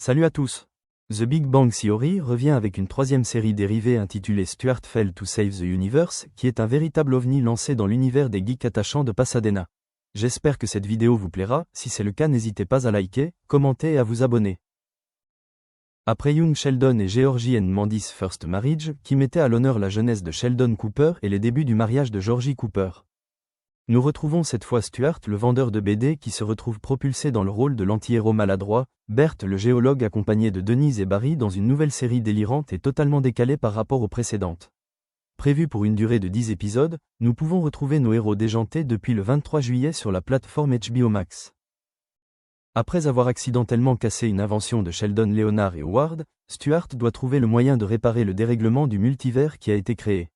Salut à tous. The Big Bang Theory revient avec une troisième série dérivée intitulée Stuart Fell to Save the Universe, qui est un véritable ovni lancé dans l'univers des geeks attachants de Pasadena. J'espère que cette vidéo vous plaira, si c'est le cas n'hésitez pas à liker, commenter et à vous abonner. Après Young Sheldon et Georgie and Mandy's First Marriage, qui mettait à l'honneur la jeunesse de Sheldon Cooper et les débuts du mariage de Georgie Cooper. Nous retrouvons cette fois Stuart, le vendeur de BD qui se retrouve propulsé dans le rôle de l'anti-héros maladroit, Bert le géologue accompagné de Denise et Barry dans une nouvelle série délirante et totalement décalée par rapport aux précédentes. Prévue pour une durée de 10 épisodes, nous pouvons retrouver nos héros déjantés depuis le 23 juillet sur la plateforme HBO Max. Après avoir accidentellement cassé une invention de Sheldon, Leonard et Howard, Stuart doit trouver le moyen de réparer le dérèglement du multivers qui a été créé.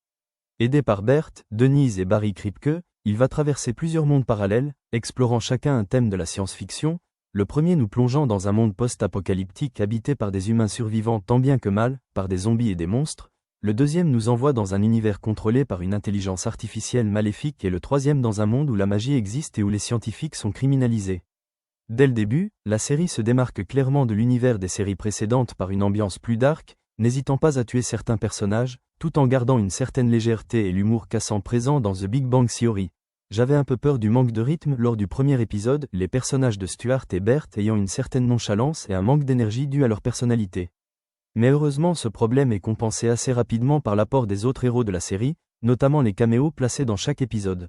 Aidé par Bert, Denise et Barry Kripke, il va traverser plusieurs mondes parallèles, explorant chacun un thème de la science-fiction, le premier nous plongeant dans un monde post-apocalyptique habité par des humains survivants tant bien que mal, par des zombies et des monstres, le deuxième nous envoie dans un univers contrôlé par une intelligence artificielle maléfique et le troisième dans un monde où la magie existe et où les scientifiques sont criminalisés. Dès le début, la série se démarque clairement de l'univers des séries précédentes par une ambiance plus dark, n'hésitant pas à tuer certains personnages, tout en gardant une certaine légèreté et l'humour cassant présent dans The Big Bang Theory. J'avais un peu peur du manque de rythme lors du premier épisode, les personnages de Stuart et Bert ayant une certaine nonchalance et un manque d'énergie dû à leur personnalité. Mais heureusement ce problème est compensé assez rapidement par l'apport des autres héros de la série, notamment les caméos placés dans chaque épisode.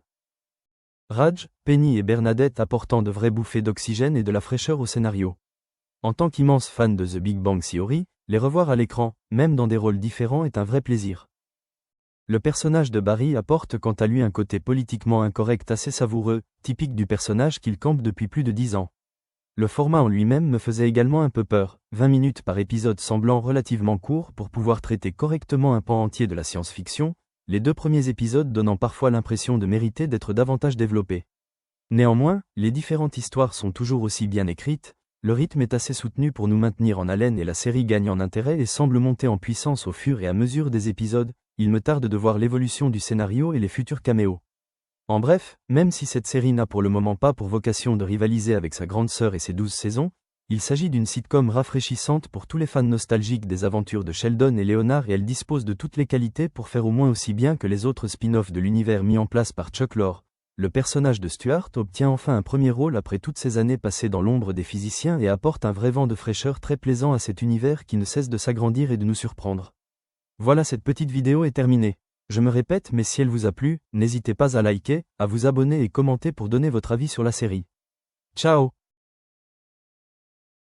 Raj, Penny et Bernadette apportant de vraies bouffées d'oxygène et de la fraîcheur au scénario. En tant qu'immense fan de The Big Bang Theory, les revoir à l'écran, même dans des rôles différents est un vrai plaisir. Le personnage de Barry apporte quant à lui un côté politiquement incorrect assez savoureux, typique du personnage qu'il campe depuis plus de 10 ans. Le format en lui-même me faisait également un peu peur, 20 minutes par épisode semblant relativement court pour pouvoir traiter correctement un pan entier de la science-fiction, les 2 premiers épisodes donnant parfois l'impression de mériter d'être davantage développés. Néanmoins, les différentes histoires sont toujours aussi bien écrites, le rythme est assez soutenu pour nous maintenir en haleine et la série gagne en intérêt et semble monter en puissance au fur et à mesure des épisodes. Il me tarde de voir l'évolution du scénario et les futurs caméos. En bref, même si cette série n'a pour le moment pas pour vocation de rivaliser avec sa grande sœur et ses 12 saisons, il s'agit d'une sitcom rafraîchissante pour tous les fans nostalgiques des aventures de Sheldon et Leonard et elle dispose de toutes les qualités pour faire au moins aussi bien que les autres spin-offs de l'univers mis en place par Chuck Lorre. Le personnage de Stuart obtient enfin un premier rôle après toutes ces années passées dans l'ombre des physiciens et apporte un vrai vent de fraîcheur très plaisant à cet univers qui ne cesse de s'agrandir et de nous surprendre. Voilà, cette petite vidéo est terminée. Je me répète, mais si elle vous a plu, n'hésitez pas à liker, à vous abonner et commenter pour donner votre avis sur la série. Ciao!